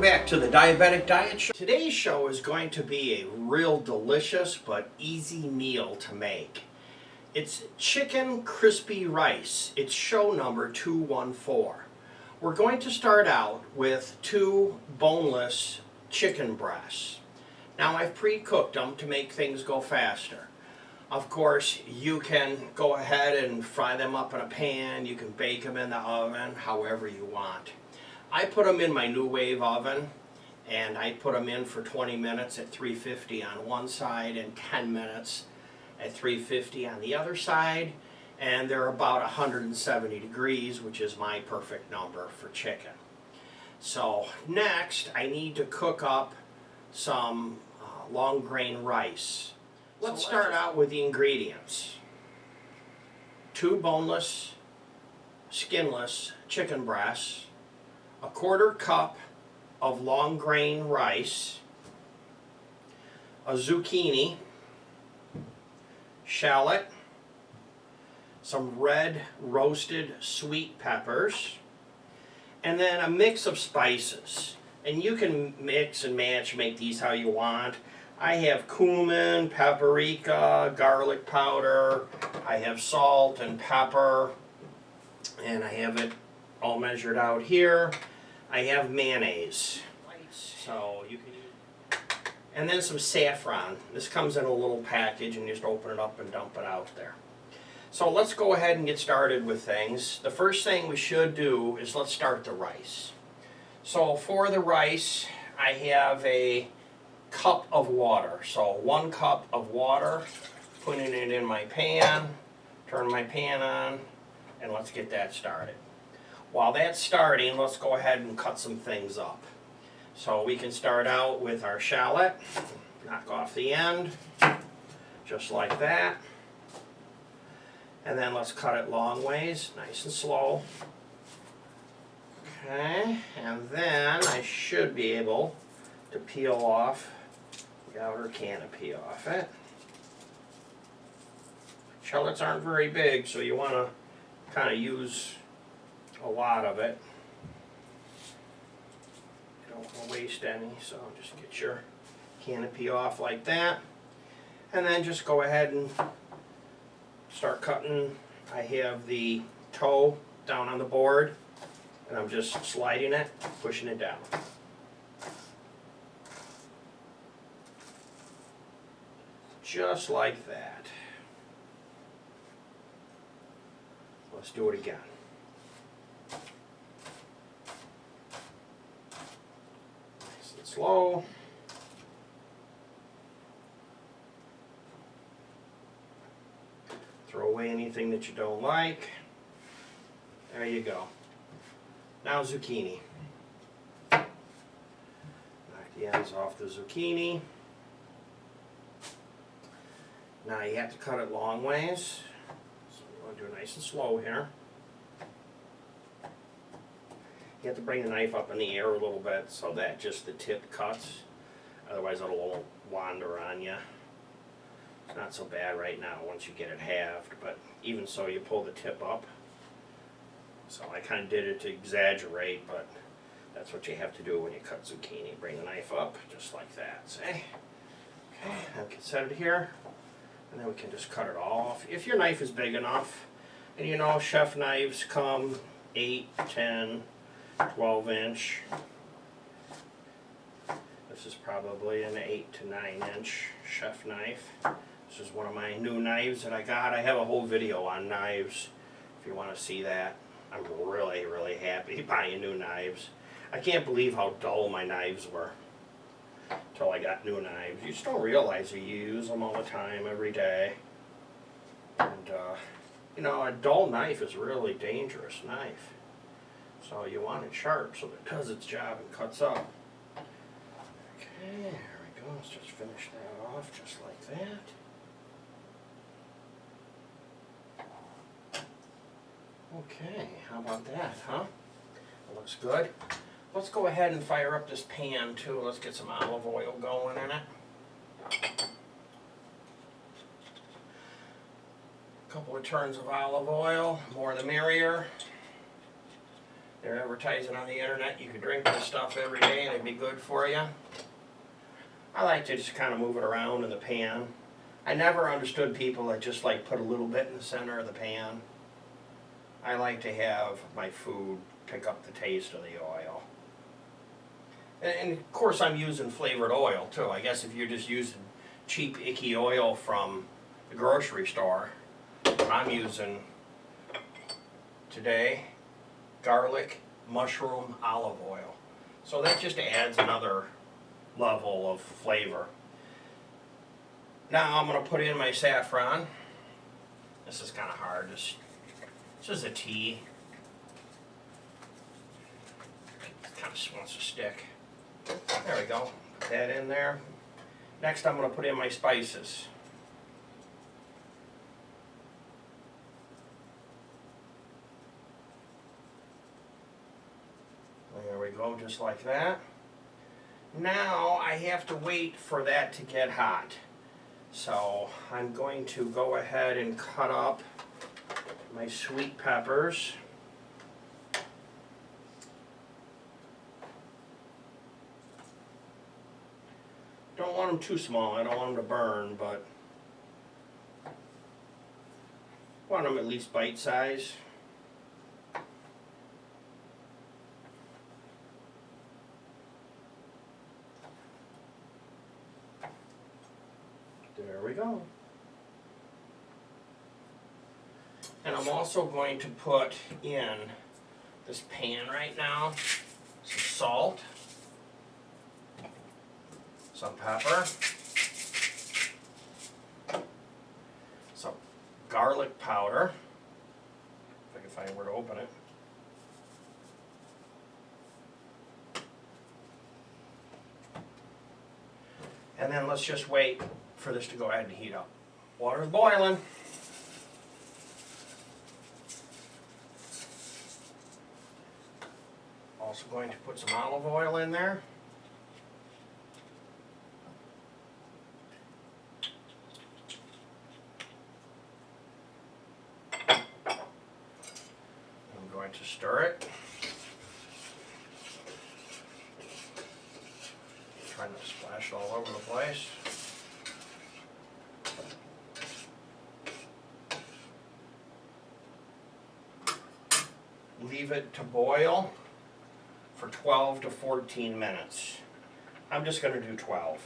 back to the Diabetic Diet Show. Today's show is going to be a real delicious but easy meal to make. It's chicken crispy rice. It's show number 214. We're going to start out with 2 boneless chicken breasts. Now I've pre-cooked them to make things go faster. Of course, you can go ahead and fry them up in a pan. You can bake them in the oven, however you want. I put them in my New Wave oven, and I put them in for 20 minutes at 350 on one side and 10 minutes at 350 on the other side, and they're about 170 degrees, which is my perfect number for chicken. So next, I need to cook up some long grain rice. Let's start out with the ingredients. 2 boneless, skinless chicken breasts, a 1/4 cup of long grain rice, a zucchini, shallot, some red roasted sweet peppers, and then a mix of spices. And you can mix and match, make these how you want. I have cumin, paprika, garlic powder, I have salt and pepper, and I have it all measured out here. I have mayonnaise, so you can use, and then some saffron. This comes in a little package, and you just open it up and dump it out there. So let's go ahead and get started with things. The first thing we should do is let's start the rice. So for the rice, I have a cup of water. So 1 cup of water, putting it in my pan, turn my pan on, and let's get that started. While that's starting, let's go ahead and cut some things up. So we can start out with our shallot, knock off the end, just like that. And then let's cut it long ways, nice and slow. Okay, and then I should be able to peel off the outer canopy off it. Shallots aren't very big, so you want to kind of use a lot of it. You don't want to waste any, so just get your canopy off like that. And then just go ahead and start cutting. I have the toe down on the board, and I'm just sliding it, pushing it down. Just like that. Let's do it again. Nice and slow. Throw away anything that you don't like. There you go. Now zucchini. Knock the ends off the zucchini. Now you have to cut it long ways. So you want to do it nice and slow here. You have to bring the knife up in the air a little bit so that just the tip cuts. Otherwise it'll wander on you. It's not so bad right now once you get it halved, but even so you pull the tip up. So I kind of did it to exaggerate, but that's what you have to do when you cut zucchini. Bring the knife up just like that, see? Okay, I can set it here, and then we can just cut it off. If your knife is big enough, and you know chef knives come 8, 10, 12 inch. This is probably an 8 to 9 inch chef knife. This is one of my new knives that I got. I have a whole video on knives if you want to see that. I'm really, really happy buying new knives. I can't believe how dull my knives were until I got new knives. You just don't realize you use them all the time, every day. And, you know, a dull knife is a really dangerous knife. So you want it sharp so that it does its job and cuts up. Okay, there we go. Let's just finish that off just like that. Okay, how about that, huh? It looks good. Let's go ahead and fire up this pan too. Let's get some olive oil going in it. A couple of turns of olive oil, more the merrier. They're advertising on the internet you could drink this stuff every day and it'd be good for you. I like to just kind of move it around in the pan. I never understood people that just like put a little bit in the center of the pan. I like to have my food pick up the taste of the oil. And of course I'm using flavored oil too. I guess if you're just using cheap icky oil from the grocery store, I'm using today garlic, mushroom, olive oil. So that just adds another level of flavor. Now I'm going to put in my saffron. This is kind of hard. This is a tea. It kind of wants to stick. There we go. Put that in there. Next I'm going to put in my spices. There we go, just like that. Now I have to wait for that to get hot. So I'm going to go ahead and cut up my sweet peppers. Don't want them too small, I don't want them to burn, but want them at least bite size. There we go. And I'm also going to put in this pan right now some salt, some pepper, some garlic powder, if I can find where to open it. And then let's just wait for this to go ahead and heat up. Water's boiling. Also going to put some olive oil in there. I'm going to stir it. Trying not to splash all over the place. Leave it to boil for 12 to 14 minutes. I'm just going to do 12.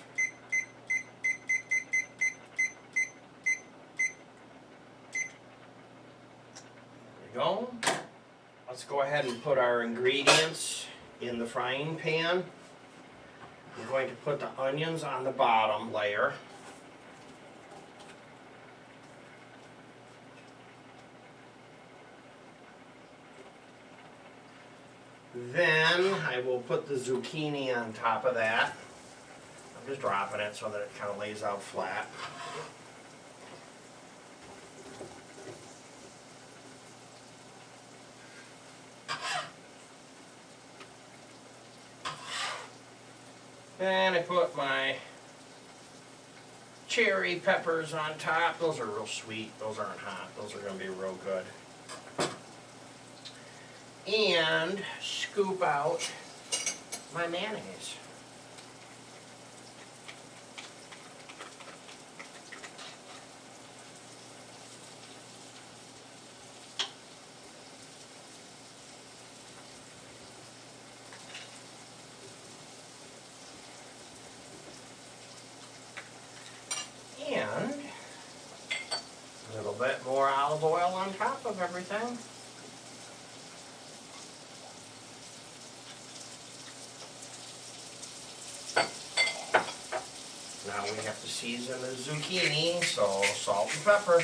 There we go. Let's go ahead and put our ingredients in the frying pan. We're going to put the onions on the bottom layer. Then I will put the zucchini on top of that. I'm just dropping it so that it kind of lays out flat. Then I put my cherry peppers on top. Those are real sweet. Those aren't hot. Those are going to be real good. And scoop out my mayonnaise. And a little bit more olive oil on top of everything. Now we have to season the zucchini, so salt and pepper.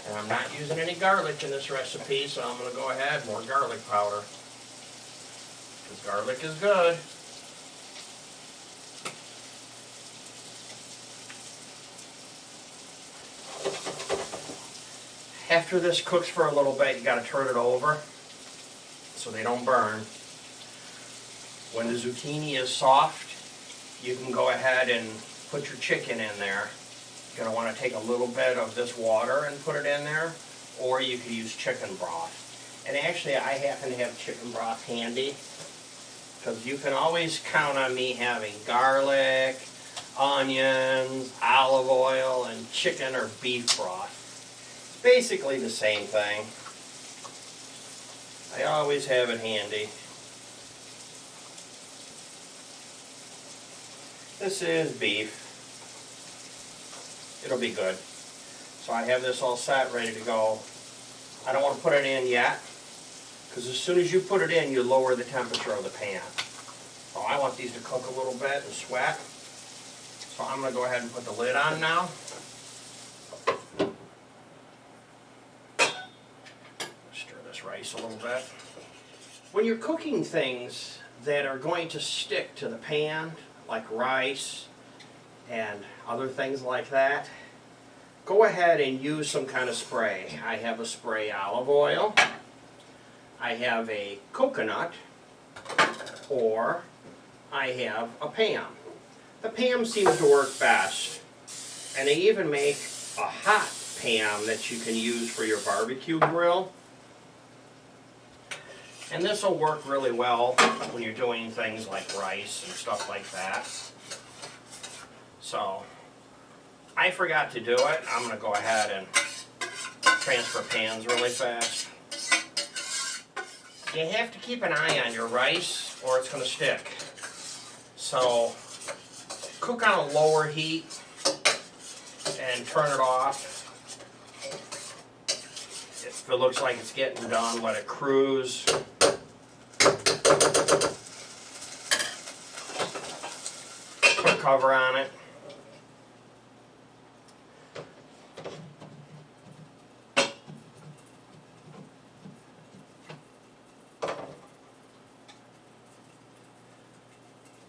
And I'm not using any garlic in this recipe, so I'm going to go ahead, more garlic powder. Because garlic is good. After this cooks for a little bit, you got to turn it over so they don't burn. When the zucchini is soft, you can go ahead and put your chicken in there. You're going to want to take a little bit of this water and put it in there, or you can use chicken broth. And actually, I happen to have chicken broth handy, because you can always count on me having garlic, onions, olive oil, and chicken or beef broth. It's basically the same thing. I always have it handy. This is beef. It'll be good. So I have this all set, ready to go. I don't want to put it in yet, because as soon as you put it in, you lower the temperature of the pan. So I want these to cook a little bit and sweat. So I'm going to go ahead and put the lid on now. Stir this rice a little bit. When you're cooking things that are going to stick to the pan, like rice and other things like that, go ahead and use some kind of spray. I have a spray olive oil. I have a coconut, or I have a Pam. The Pam seems to work best, and they even make a hot Pam that you can use for your barbecue grill. And this will work really well when you're doing things like rice and stuff like that. So, I forgot to do it. I'm going to go ahead and transfer pans really fast. You have to keep an eye on your rice or it's going to stick. So, cook on a lower heat and turn it off. If it looks like it's getting done, let it cruise. Put a cover on it.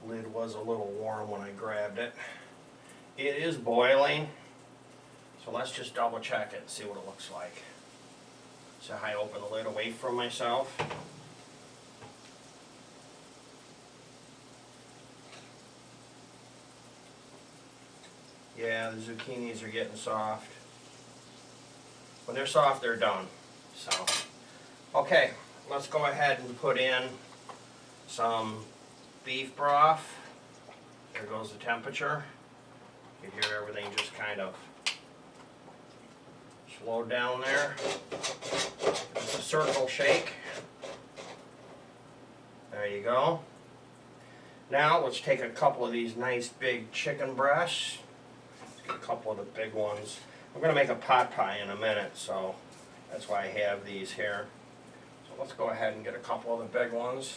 Lid was a little warm when I grabbed it. It is boiling, so let's just double check it and see what it looks like. So I open the lid away from myself. Yeah, the zucchinis are getting soft. When they're soft, they're done. So, okay, let's go ahead and put in some beef broth. There goes the temperature. You hear everything just kind of slow down there. It's a circle shake. There you go. Now let's take a couple of these nice big chicken breasts. Let's get a couple of the big ones. I'm going to make a pot pie in a minute, so that's why I have these here. So let's go ahead and get a couple of the big ones.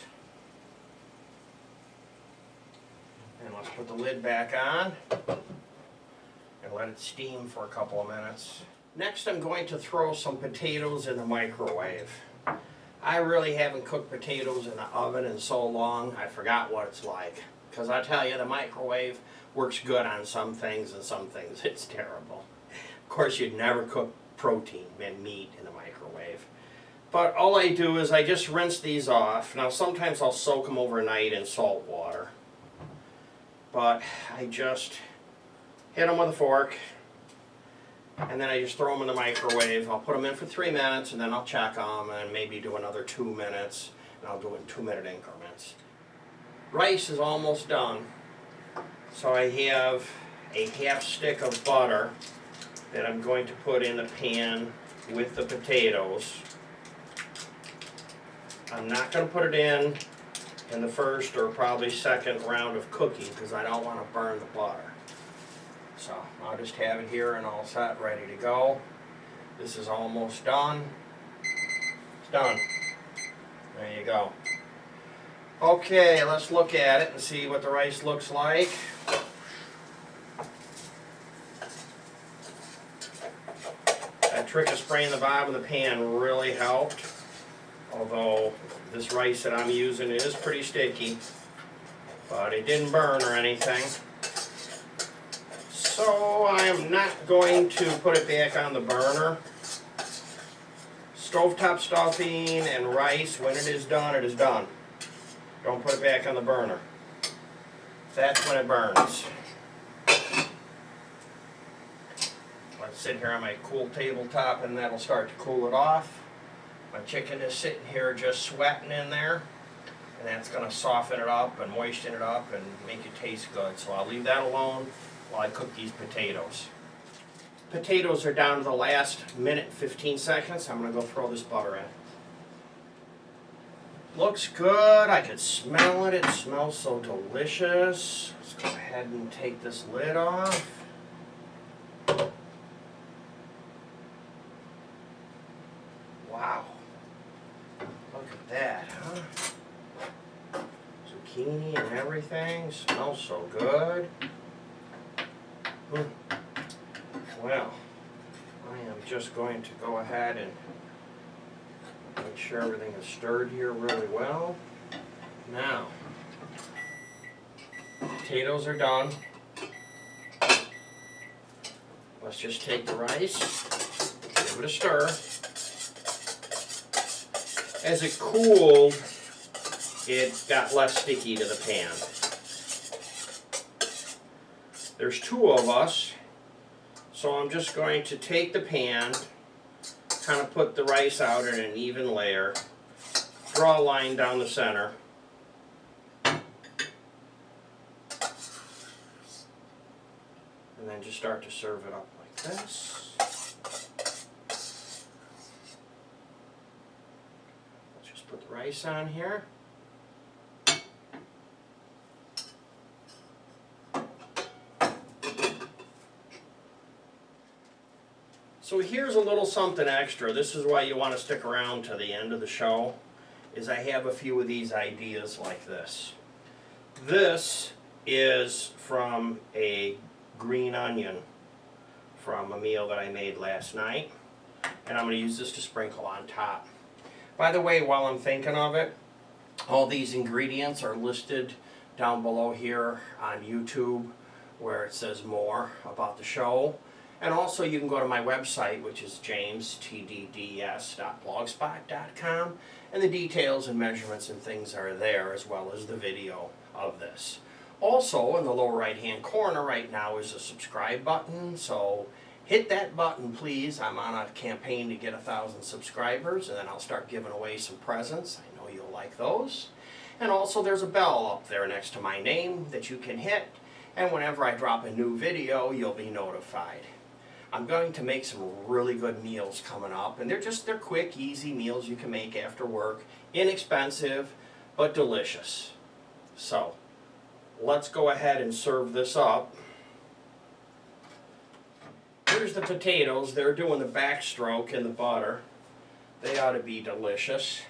And let's put the lid back on and let it steam for a couple of minutes. Next, I'm going to throw some potatoes in the microwave. I really haven't cooked potatoes in the oven in so long, I forgot what it's like. Because I tell you, the microwave works good on some things, and some things it's terrible. Of course, you'd never cook protein and meat in the microwave. But all I do is I just rinse these off. Now, sometimes I'll soak them overnight in salt water. But I just hit them with a fork, and then I just throw them in the microwave. I'll put them in for 3 minutes, and then I'll check them, and maybe do another 2 minutes, and I'll do it in 2-minute increments. Rice is almost done, so I have a half stick of butter that I'm going to put in the pan with the potatoes. I'm not going to put it in the first or probably second round of cooking because I don't want to burn the butter. So I'll just have it here and all set, ready to go. This is almost done. It's done. There you go. Okay, let's look at it and see what the rice looks like. That trick of spraying the bottom of the pan really helped. Although this rice that I'm using is pretty sticky, but it didn't burn or anything. So I am not going to put it back on the burner. Stovetop stuffing and rice, when it is done, it is done. Don't put it back on the burner. That's when it burns. Let's sit here on my cool tabletop and that'll start to cool it off. My chicken is sitting here just sweating in there, and that's going to soften it up and moisten it up and make it taste good. So I'll leave that alone while I cook these potatoes. Potatoes are down to the last minute and 15 seconds. I'm going to go throw this butter in. Looks good. I can smell it. It smells so delicious. Let's go ahead and take this lid off. Wow. Look at that, huh? Zucchini and everything. Smells so good. Well, I am just going to go ahead and make sure everything is stirred here really well. Now, potatoes are done. Let's just take the rice, give it a stir. As it cooled, it got less sticky to the pan. There's two of us, so I'm just going to take the pan, kind of put the rice out in an even layer, draw a line down the center, and then just start to serve it up like this. Let's just put the rice on here. So here's a little something extra. This is why you want to stick around to the end of the show, is I have a few of these ideas like this. This is from a green onion from a meal that I made last night, and I'm going to use this to sprinkle on top. By the way, while I'm thinking of it, all these ingredients are listed down below here on YouTube where it says more about the show. And also you can go to my website, which is jamestdds.blogspot.com, and the details and measurements and things are there, as well as the video of this. Also, in the lower right hand corner right now is a subscribe button, so hit that button please. I'm on a campaign to get 1,000 subscribers, and then I'll start giving away some presents. I know you'll like those. And also there's a bell up there next to my name that you can hit, and whenever I drop a new video you'll be notified. I'm going to make some really good meals coming up, and they're quick, easy meals you can make after work, inexpensive, but delicious. So, let's go ahead and serve this up. Here's the potatoes. They're doing the backstroke in the butter. They ought to be delicious.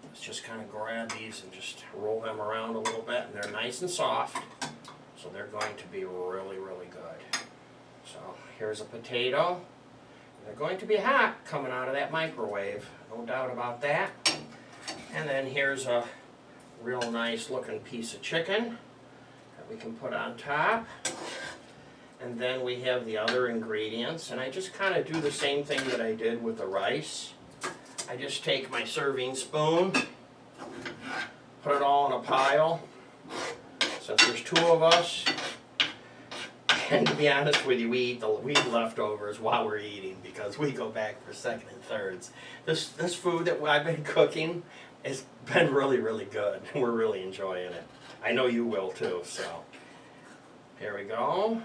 Let's just kind of grab these and just roll them around a little bit, and they're nice and soft, so they're going to be really, really good. So here's a potato. They're going to be hot coming out of that microwave, no doubt about that. And then here's a real nice looking piece of chicken that we can put on top. And then we have the other ingredients, and I just kind of do the same thing that I did with the rice. I just take my serving spoon, put it all in a pile. Since there's two of us, and to be honest with you, we eat leftovers while we're eating because we go back for second and thirds. This food that I've been cooking has been really, really good. We're really enjoying it. I know you will too, so here we go.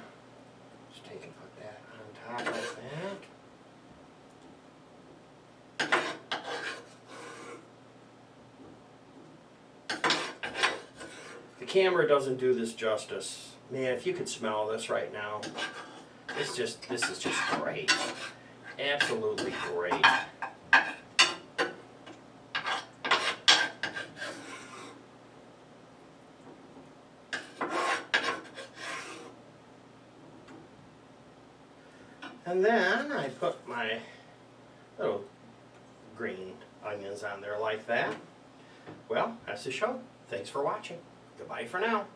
Just take and put that on top like that. The camera doesn't do this justice. Man, if you could smell this right now, this is just great. Absolutely great. And then I put my little green onions on there like that. Well, that's the show. Thanks for watching. Goodbye for now.